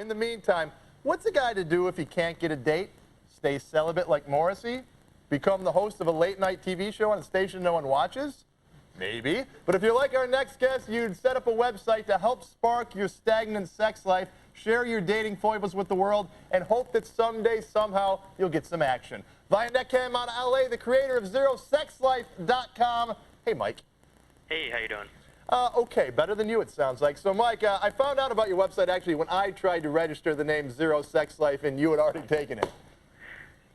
In the meantime, what's a guy to do if he can't get a date? Stay celibate like Morrissey? Become the host of a late-night TV show on a station no one watches? Maybe. But if you're like our next guest, you'd set up a website to help spark your stagnant sex life, share your dating foibles with the world, and hope that someday, somehow, you'll get some action. Via Netcam out of LA, the creator of ZeroSexLife.com. Hey, Mike. Hey, how you doing? Okay, better than you, it sounds like. So, Mike, I found out about your website, actually, when I tried to register the name Zero Sex Life, and you had already taken it.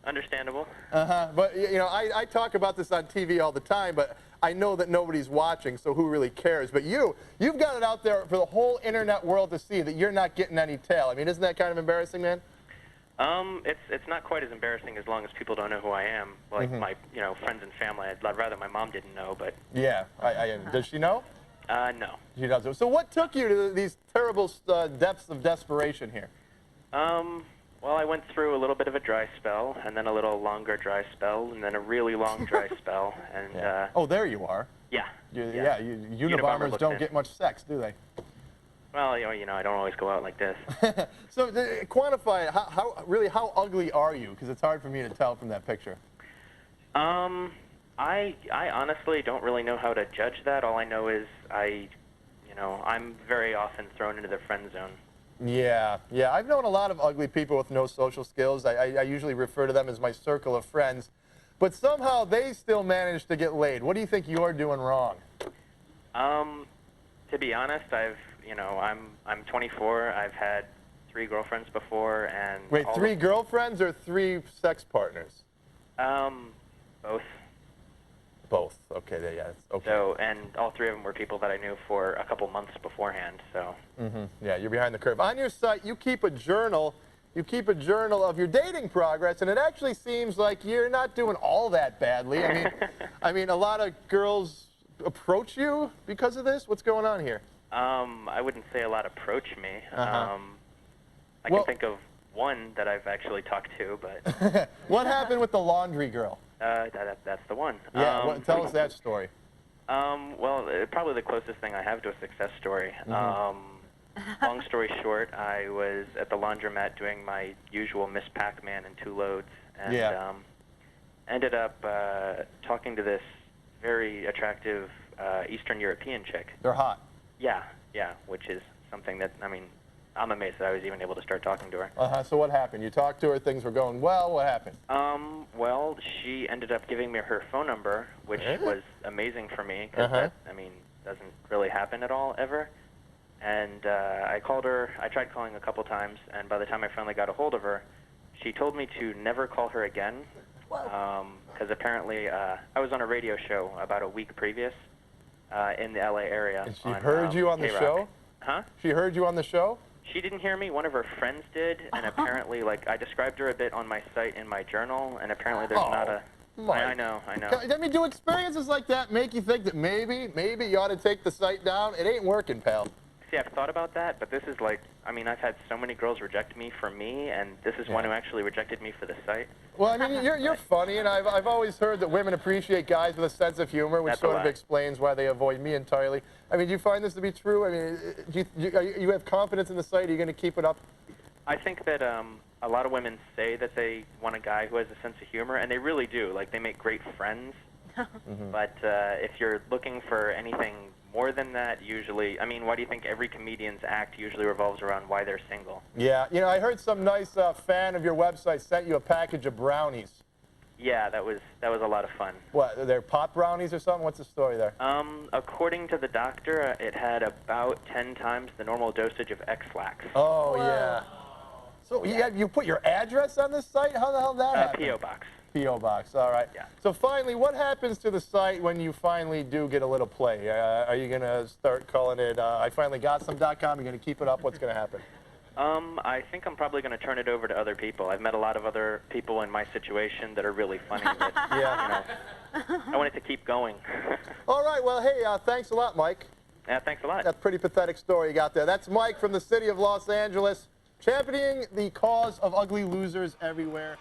Understandable. But, you know, I talk about this on TV all the time, but I know that nobody's watching, so who really cares? But you've got it out there for the whole internet world to see that you're not getting any tail. I mean, isn't that kind of embarrassing, man? It's not quite as embarrassing as long as people don't know who I am. Like my, friends and family. I'd rather my mom didn't know, but... Yeah. Does she know? No. She doesn't. So what took you to these terrible depths of desperation here? Well, I went through a little bit of a dry spell, and then a little longer dry spell, and then a really long dry spell, and... Yeah. Oh, there you are. Yeah. Unabomers don't get much sex, do they? Well, I don't always go out like this. So, quantify it. How ugly are you? Because it's hard for me to tell from that picture. I honestly don't really know how to judge that. All I know is I'm very often thrown into the friend zone. Yeah. I've known a lot of ugly people with no social skills. I usually refer to them as my circle of friends. But somehow they still manage to get laid. What do you think you're doing wrong? To be honest, I'm 24. I've had 3 girlfriends before, and... Wait, 3 girlfriends or 3 sex partners? Both. Both. Okay, yeah. Okay. So, and all 3 of them were people that I knew for a couple months beforehand. So. Yeah, you're behind the curve. On your site, you keep a journal. You keep a journal of your dating progress, and it actually seems like you're not doing all that badly. I mean, a lot of girls approach you because of this. What's going on here? I wouldn't say a lot approach me. I can think of one that I've actually talked to, but... What happened with the laundry girl? That's the one. Yeah, tell us that story. Well, probably the closest thing I have to a success story. Long story short, I was at the laundromat doing my usual Miss Pac-Man and 2 loads, and ended up talking to this very attractive Eastern European chick. They're hot. Yeah, which is something that, I'm amazed that I was even able to start talking to her. So what happened? You talked to her, things were going well, what happened? Well, she ended up giving me her phone number, which was amazing for me, because that, doesn't really happen at all, ever. And I called her, I tried calling a couple times, and by the time I finally got a hold of her, she told me to never call her again, because apparently I was on a radio show about a week previous in the LA area. And she heard you on the show? Huh? She heard you on the show? She didn't hear me. One of her friends did, and apparently, I described her a bit on my site in my journal, and apparently there's not a... Mike. I know. Do experiences like that make you think that maybe you ought to take the site down? It ain't working, pal. See, I've thought about that, but this is I've had so many girls reject me for me, and this is one who actually rejected me for the site. Well, you're funny, and I've always heard that women appreciate guys with a sense of humor, which sort of explains why they avoid me entirely. Do you find this to be true? Do you have confidence in the site? Are you going to keep it up? I think that a lot of women say that they want a guy who has a sense of humor, and they really do. They make great friends. But if you're looking for anything more than that, usually, why do you think every comedian's act usually revolves around why they're single? Yeah, I heard some nice fan of your website sent you a package of brownies. Yeah, that was a lot of fun. What, they're pop brownies or something? What's the story there? According to the doctor, it had about 10 times the normal dosage of X-Lax. Oh, yeah. So you put your address on this site? How the hell did that happen? P.O. Box. P.O. Box, all right. Yeah. So finally, what happens to the site when you finally do get a little play? Are you going to start calling it IFinallyGotSome.com? You're going to keep it up? What's going to happen? I think I'm probably going to turn it over to other people. I've met a lot of other people in my situation that are really funny. But, I want it to keep going. All right. Well, hey, thanks a lot, Mike. Yeah, thanks a lot. That's a pretty pathetic story you got there. That's Mike from the city of Los Angeles, championing the cause of ugly losers everywhere.